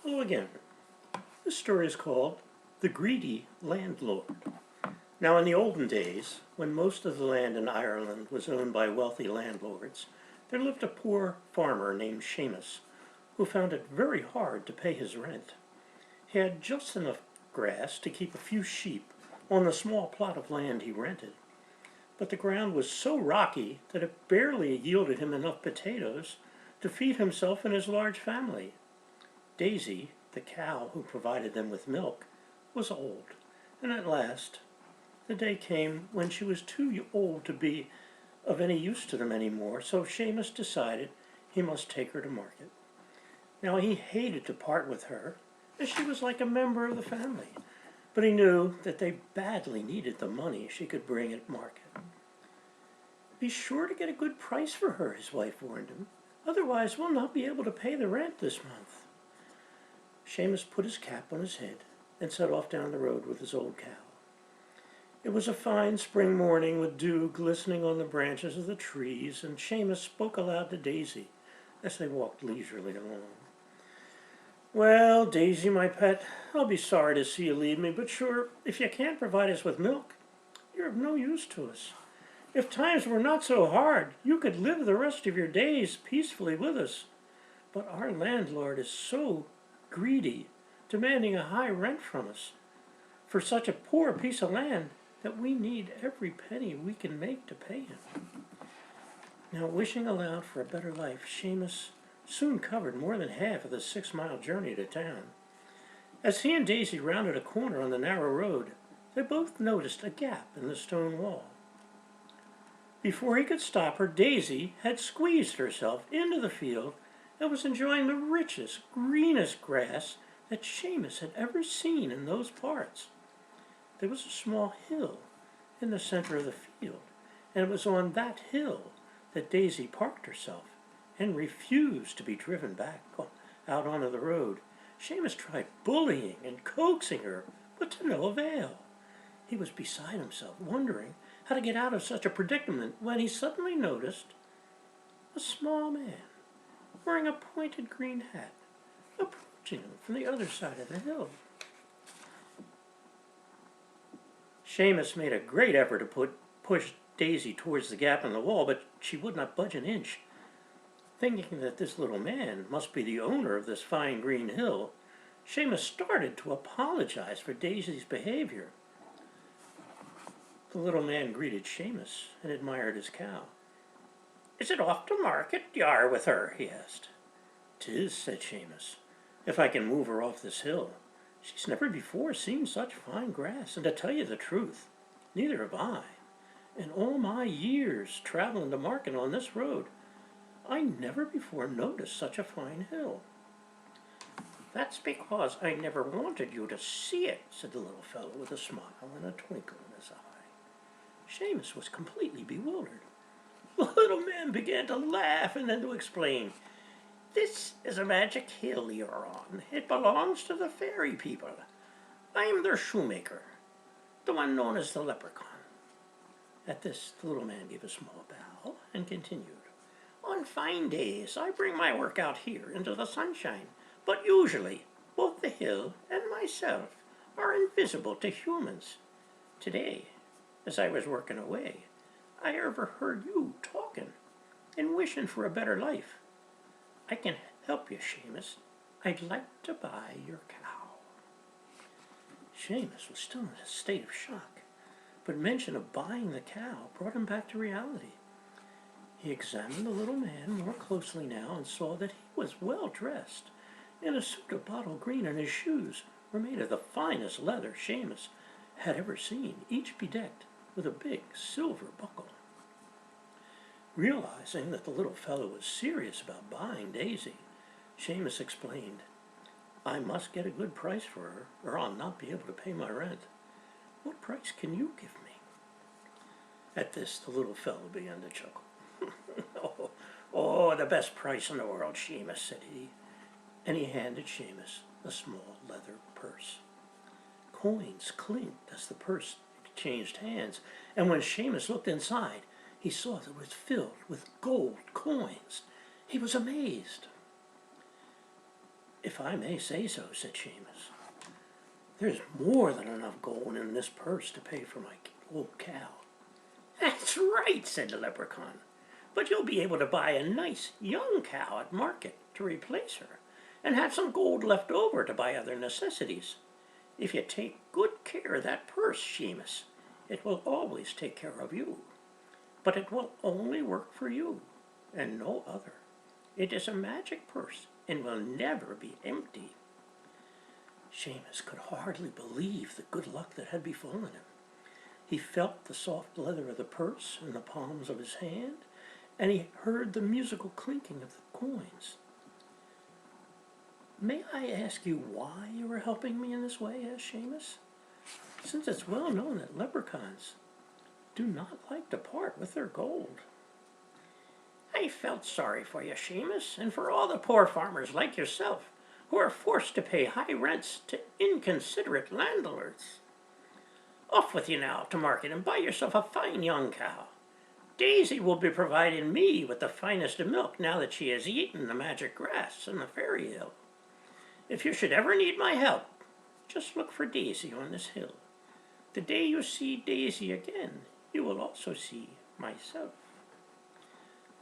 Hello again. This story is called The Greedy Landlord. Now, in the olden days, when most of the land in Ireland was owned by wealthy landlords, there lived a poor farmer named Seamus, who found it very hard to pay his rent. He had just enough grass to keep a few sheep on the small plot of land he rented. But the ground was so rocky that it barely yielded him enough potatoes to feed himself and his large family. Daisy, the cow who provided them with milk, was old, and at last the day came when she was too old to be of any use to them anymore, so Seamus decided he must take her to market. Now, he hated to part with her, as she was like a member of the family, but he knew that they badly needed the money she could bring at market. "Be sure to get a good price for her," his wife warned him. "Otherwise we'll not be able to pay the rent this month." Seamus put his cap on his head and set off down the road with his old cow. It was a fine spring morning with dew glistening on the branches of the trees, and Seamus spoke aloud to Daisy as they walked leisurely along. "Well, Daisy, my pet, I'll be sorry to see you leave me, but sure, if you can't provide us with milk, you're of no use to us. If times were not so hard, you could live the rest of your days peacefully with us. But our landlord is so greedy, demanding a high rent from us for such a poor piece of land that we need every penny we can make to pay him." Now, wishing aloud for a better life, Seamus soon covered more than half of the 6-mile journey to town. As he and Daisy rounded a corner on the narrow road, they both noticed a gap in the stone wall. Before he could stop her, Daisy had squeezed herself into the field and was enjoying the richest, greenest grass that Seamus had ever seen in those parts. There was a small hill in the center of the field, and it was on that hill that Daisy parked herself and refused to be driven back out onto the road. Seamus tried bullying and coaxing her, but to no avail. He was beside himself, wondering how to get out of such a predicament, when he suddenly noticed a small man wearing a pointed green hat approaching him from the other side of the hill. Seamus made a great effort to push Daisy towards the gap in the wall, but she would not budge an inch. Thinking that this little man must be the owner of this fine green hill, Seamus started to apologize for Daisy's behavior. The little man greeted Seamus and admired his cow. "Is it off to market you are with her?" he asked. "'Tis," said Seamus, "if I can move her off this hill. She's never before seen such fine grass, and to tell you the truth, neither have I. In all my years traveling to market on this road, I never before noticed such a fine hill." "That's because I never wanted you to see it," said the little fellow with a smile and a twinkle in his eye. Seamus was completely bewildered. The little man began to laugh and then to explain. "This is a magic hill you're on. It belongs to the fairy people. I'm their shoemaker, the one known as the leprechaun." At this, the little man gave a small bow and continued. "On fine days, I bring my work out here into the sunshine, but usually both the hill and myself are invisible to humans. Today, as I was working away, I overheard you talking and wishing for a better life. I can help you, Seamus. I'd like to buy your cow." Seamus was still in a state of shock, but mention of buying the cow brought him back to reality. He examined the little man more closely now and saw that he was well dressed in a suit of bottle green, and his shoes were made of the finest leather Seamus had ever seen, each bedecked with a big silver buckle. Realizing that the little fellow was serious about buying Daisy, Seamus explained, "I must get a good price for her, or I'll not be able to pay my rent. What price can you give me?" At this, the little fellow began to chuckle. "Oh, the best price in the world, Seamus," said he, and he handed Seamus a small leather purse. Coins clinked as the purse exchanged hands, and when Seamus looked inside, he saw that it was filled with gold coins. He was amazed. "If I may say so," said Seamus, "there's more than enough gold in this purse to pay for my old cow." "That's right," said the leprechaun. "But you'll be able to buy a nice young cow at market to replace her, and have some gold left over to buy other necessities. If you take good care of that purse, Seamus, it will always take care of you. But it will only work for you, and no other. It is a magic purse, and will never be empty." Seamus could hardly believe the good luck that had befallen him. He felt the soft leather of the purse in the palms of his hand, and he heard the musical clinking of the coins. "May I ask you why you are helping me in this way?" asked Seamus, "since it's well known that leprechauns do not like to part with their gold." "I felt sorry for you, Seamus, and for all the poor farmers like yourself who are forced to pay high rents to inconsiderate landlords. Off with you now to market and buy yourself a fine young cow. Daisy will be providing me with the finest of milk now that she has eaten the magic grass in the fairy hill. If you should ever need my help, just look for Daisy on this hill. The day you see Daisy again, you will also see myself."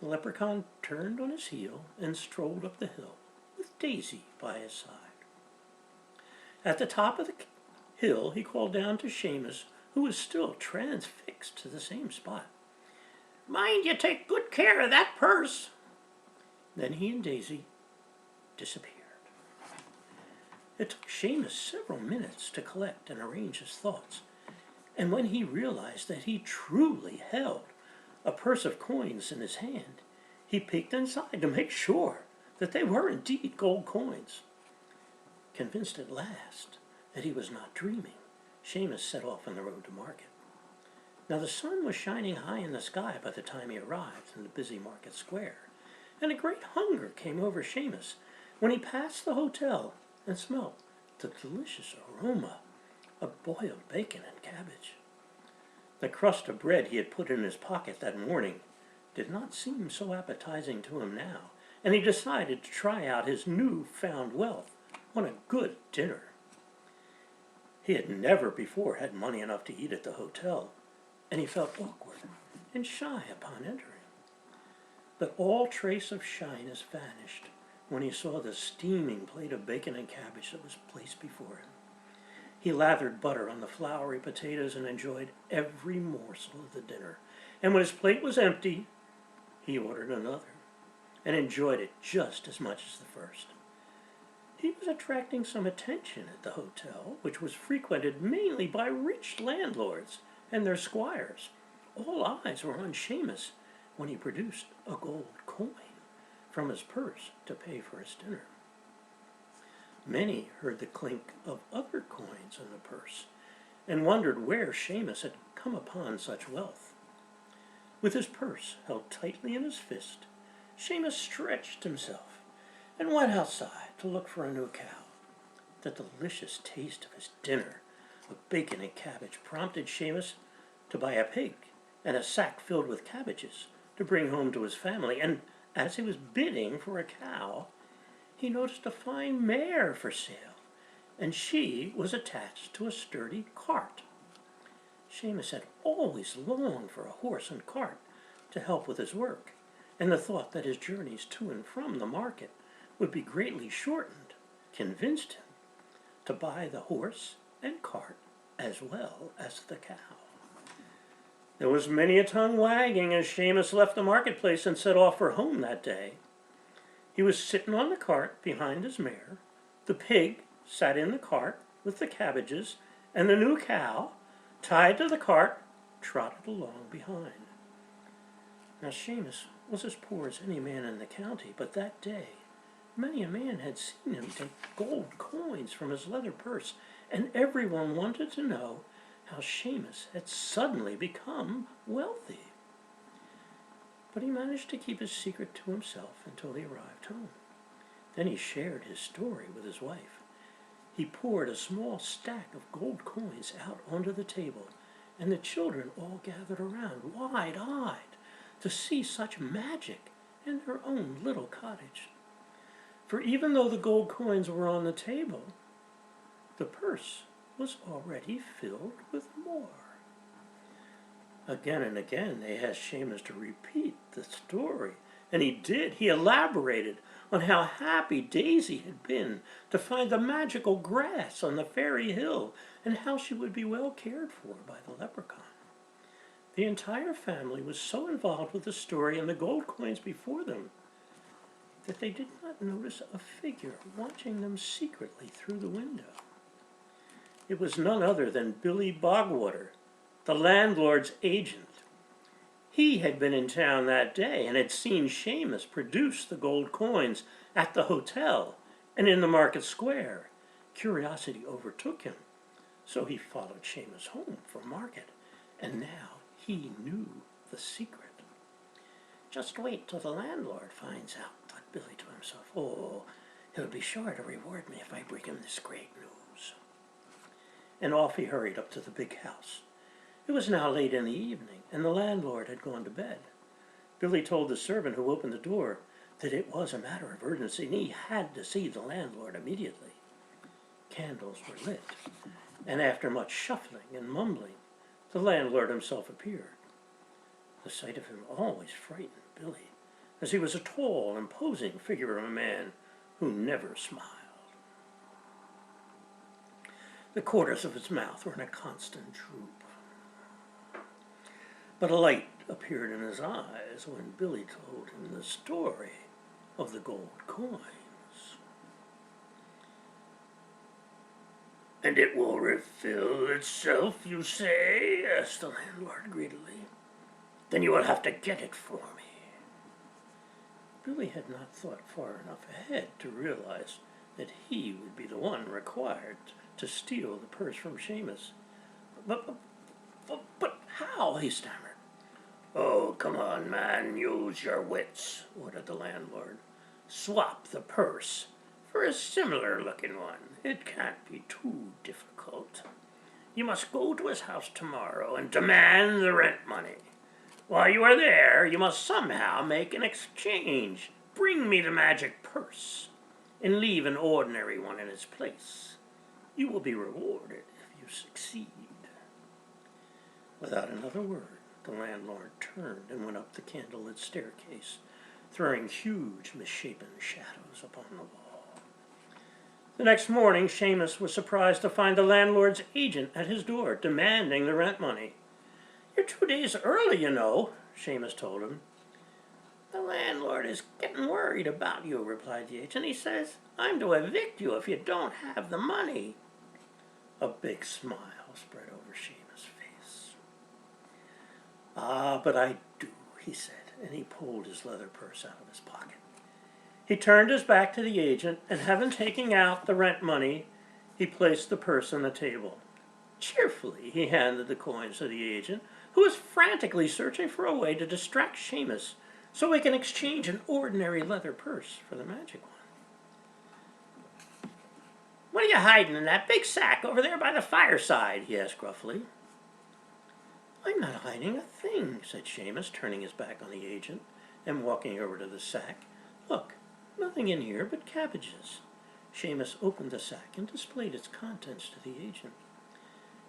The leprechaun turned on his heel and strolled up the hill, with Daisy by his side. At the top of the hill, he called down to Seamus, who was still transfixed to the same spot, "Mind you take good care of that purse." Then he and Daisy disappeared. It took Seamus several minutes to collect and arrange his thoughts, and when he realized that he truly held a purse of coins in his hand, he peeked inside to make sure that they were indeed gold coins. Convinced at last that he was not dreaming, Seamus set off on the road to market. Now the sun was shining high in the sky by the time he arrived in the busy market square, and a great hunger came over Seamus when he passed the hotel and smelt the delicious aroma of boiled bacon and cabbage. The crust of bread he had put in his pocket that morning did not seem so appetizing to him now, and he decided to try out his new-found wealth on a good dinner. He had never before had money enough to eat at the hotel, and he felt awkward and shy upon entering. But all trace of shyness vanished when he saw the steaming plate of bacon and cabbage that was placed before him. He lathered butter on the floury potatoes and enjoyed every morsel of the dinner. And when his plate was empty, he ordered another and enjoyed it just as much as the first. He was attracting some attention at the hotel, which was frequented mainly by rich landlords and their squires. All eyes were on Seamus when he produced a gold coin from his purse to pay for his dinner. Many heard the clink of other coins in the purse and wondered where Seamus had come upon such wealth. With his purse held tightly in his fist, Seamus stretched himself and went outside to look for a new cow. The delicious taste of his dinner of bacon and cabbage prompted Seamus to buy a pig and a sack filled with cabbages to bring home to his family, and as he was bidding for a cow, he noticed a fine mare for sale, and she was attached to a sturdy cart. Seamus had always longed for a horse and cart to help with his work, and the thought that his journeys to and from the market would be greatly shortened convinced him to buy the horse and cart as well as the cow. There was many a tongue wagging as Seamus left the marketplace and set off for home that day. He was sitting on the cart behind his mare, the pig sat in the cart with the cabbages, and the new cow, tied to the cart, trotted along behind. Now Seamus was as poor as any man in the county, but that day many a man had seen him take gold coins from his leather purse, and everyone wanted to know how Seamus had suddenly become wealthy. But he managed to keep his secret to himself until he arrived home. Then he shared his story with his wife. He poured a small stack of gold coins out onto the table, and the children all gathered around, wide-eyed, to see such magic in their own little cottage. For even though the gold coins were on the table, the purse was already filled with more. Again and again they asked Seamus to repeat the story, and he did. He elaborated on how happy Daisy had been to find the magical grass on the fairy hill, and how she would be well cared for by the leprechaun. The entire family was so involved with the story and the gold coins before them that they did not notice a figure watching them secretly through the window. It was none other than Billy Bogwater, the landlord's agent. He had been in town that day and had seen Seamus produce the gold coins at the hotel and in the market square. Curiosity overtook him, so he followed Seamus home from market, and now he knew the secret. Just wait till the landlord finds out, thought Billy to himself. Oh, he'll be sure to reward me if I bring him this great news. And off he hurried up to the big house. It was now late in the evening, and the landlord had gone to bed. Billy told the servant who opened the door that it was a matter of urgency, and he had to see the landlord immediately. Candles were lit, and after much shuffling and mumbling, the landlord himself appeared. The sight of him always frightened Billy, as he was a tall, imposing figure of a man who never smiled. The corners of his mouth were in a constant droop. But a light appeared in his eyes when Billy told him the story of the gold coins. "And it will refill itself, you say?" asked the landlord greedily. "Then you will have to get it for me." Billy had not thought far enough ahead to realize that he would be the one required to steal the purse from Seamus. But how?" he stammered. "Oh, come on, man, use your wits," ordered the landlord. "Swap the purse for a similar-looking one. It can't be too difficult. You must go to his house tomorrow and demand the rent money. While you are there, you must somehow make an exchange. Bring me the magic purse and leave an ordinary one in its place. You will be rewarded if you succeed." Without another word, the landlord turned and went up the candlelit staircase, throwing huge misshapen shadows upon the wall. The next morning, Seamus was surprised to find the landlord's agent at his door, demanding the rent money. "You're 2 days early, you know," Seamus told him. "The landlord is getting worried about you," replied the agent. "He says I'm to evict you if you don't have the money." A big smile spread over Seamus' face. "Ah, but I do," he said, and he pulled his leather purse out of his pocket. He turned his back to the agent, and having taken out the rent money, he placed the purse on the table. Cheerfully, he handed the coins to the agent, who was frantically searching for a way to distract Seamus so he can exchange an ordinary leather purse for the magic one. "What are you hiding in that big sack over there by the fireside?" he asked gruffly. "I'm not hiding a thing," said Seamus, turning his back on the agent and walking over to the sack. "Look, nothing in here but cabbages." Seamus opened the sack and displayed its contents to the agent.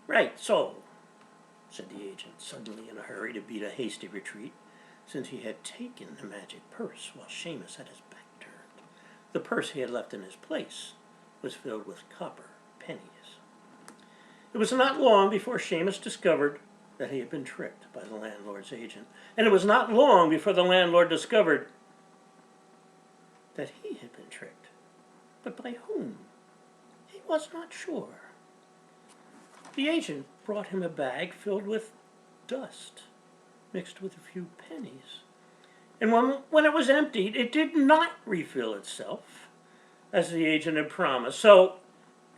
"Right, so," said the agent, suddenly in a hurry to beat a hasty retreat, since he had taken the magic purse while Seamus had his back turned. The purse he had left in his place was filled with copper pennies. It was not long before Seamus discovered that he had been tricked by the landlord's agent, and it was not long before the landlord discovered that he had been tricked. But by whom? He was not sure. The agent brought him a bag filled with dust, mixed with a few pennies. And when it was emptied, it did not refill itself, as the agent had promised. So,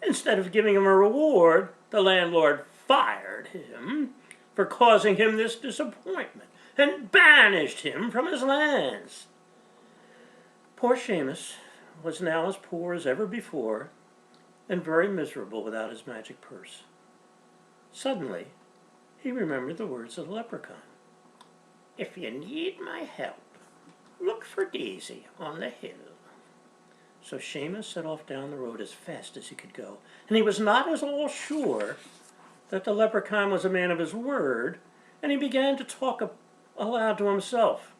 instead of giving him a reward, the landlord fired him for causing him this disappointment, and banished him from his lands. Poor Seamus was now as poor as ever before, and very miserable without his magic purse. Suddenly, he remembered the words of the leprechaun. "If you need my help, look for Daisy on the hill." So Seamus set off down the road as fast as he could go, and he was not at all sure that the leprechaun was a man of his word, and he began to talk aloud to himself.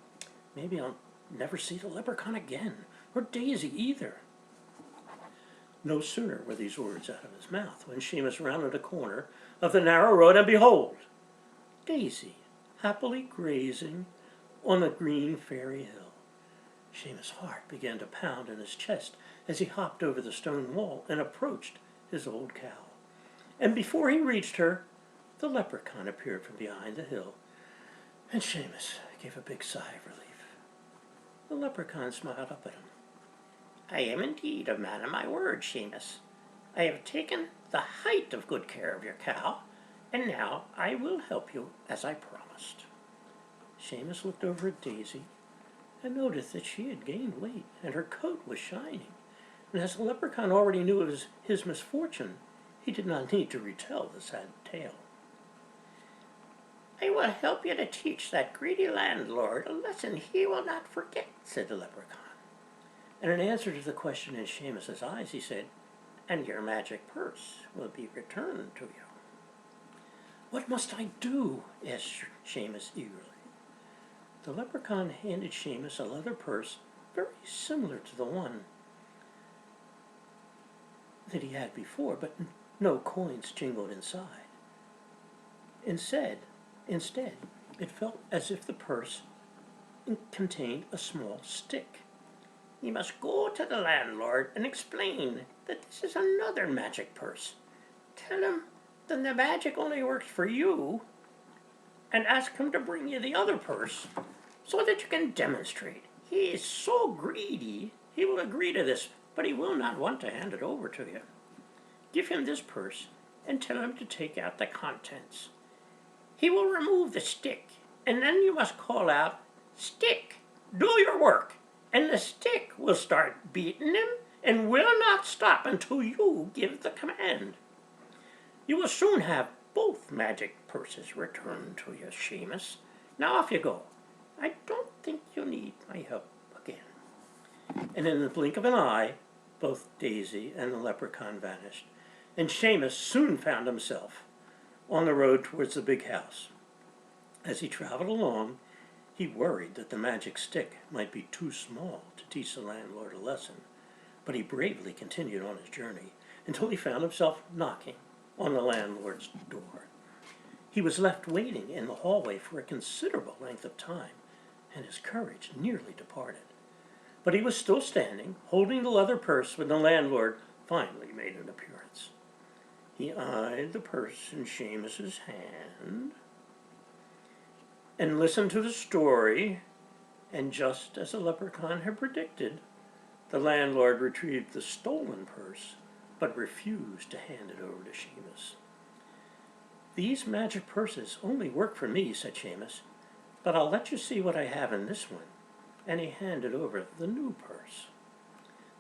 Maybe I'll never see the leprechaun again, or Daisy either. No sooner were these words out of his mouth when Seamus rounded a corner of the narrow road, and behold, Daisy, happily grazing on the green fairy hill. Seamus' heart began to pound in his chest as he hopped over the stone wall and approached his old cow. And before he reached her, the leprechaun appeared from behind the hill, and Seamus gave a big sigh of relief. The leprechaun smiled up at him. I am indeed a man of my word, Seamus. I have taken the height of good care of your cow, and now I will help you as I promised. Seamus looked over at Daisy and noticed that she had gained weight and her coat was shining. And as the leprechaun already knew of his misfortune, he did not need to retell the sad tale. I will help you to teach that greedy landlord a lesson he will not forget, said the leprechaun. And in answer to the question in Seamus's eyes, he said, and your magic purse will be returned to you. What must I do? Asked Seamus eagerly. The leprechaun handed Seamus a leather purse very similar to the one that he had before, but no coins jingled inside. Instead, it felt as if the purse contained a small stick. You must go to the landlord and explain that this is another magic purse. Tell him that the magic only works for you, and ask him to bring you the other purse so that you can demonstrate. He is so greedy, he will agree to this, but he will not want to hand it over to you. Give him this purse and tell him to take out the contents. He will remove the stick, and then you must call out, Stick, do your work, and the stick will start beating him and will not stop until you give the command. You will soon have both magic purses returned to you, Seamus. Now off you go. I don't think you'll need my help again. And in the blink of an eye, both Daisy and the leprechaun vanished, and Seamus soon found himself on the road towards the big house. As he traveled along, he worried that the magic stick might be too small to teach the landlord a lesson, but he bravely continued on his journey until he found himself knocking on the landlord's door. He was left waiting in the hallway for a considerable length of time, and his courage nearly departed. But he was still standing, holding the leather purse, when the landlord finally made an appearance. He eyed the purse in Seamus's hand and listened to the story, and just as the leprechaun had predicted, the landlord retrieved the stolen purse, but refused to hand it over to Seamus. These magic purses only work for me, said Seamus, but I'll let you see what I have in this one. And he handed over the new purse.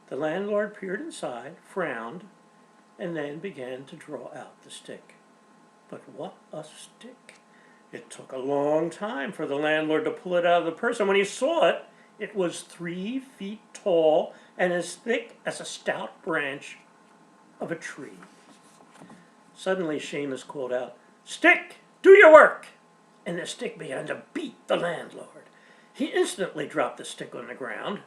The landlord peered inside, frowned, and then began to draw out the stick. But what a stick! It took a long time for the landlord to pull it out of the purse, and when he saw it, it was 3 feet tall and as thick as a stout branch of a tree. Suddenly Seamus called out, Stick, do your work! And the stick began to beat the landlord. He instantly dropped the stick on the ground,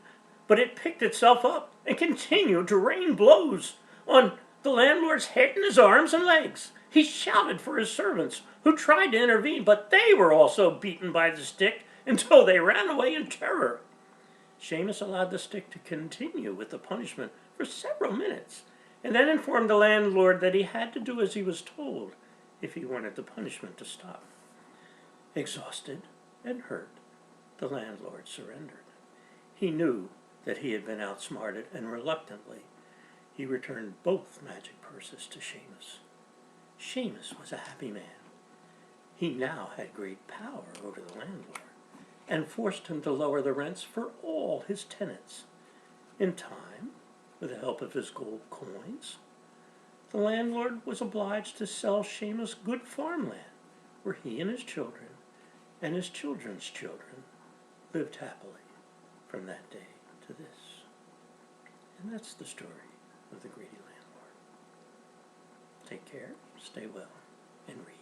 but it picked itself up and continued to rain blows on the landlord's head and his arms and legs. He shouted for his servants, who tried to intervene, but they were also beaten by the stick until they ran away in terror. Seamus allowed the stick to continue with the punishment for several minutes, and then informed the landlord that he had to do as he was told if he wanted the punishment to stop. Exhausted and hurt, the landlord surrendered. He knew that he had been outsmarted, and reluctantly he returned both magic purses to Seamus. Seamus was a happy man. He now had great power over the landlord, and forced him to lower the rents for all his tenants. In time, with the help of his gold coins, the landlord was obliged to sell Seamus good farmland, where he and his children, and his children's children, lived happily from that day to this. And that's the story of the Greedy Landlord. Take care, stay well, and read.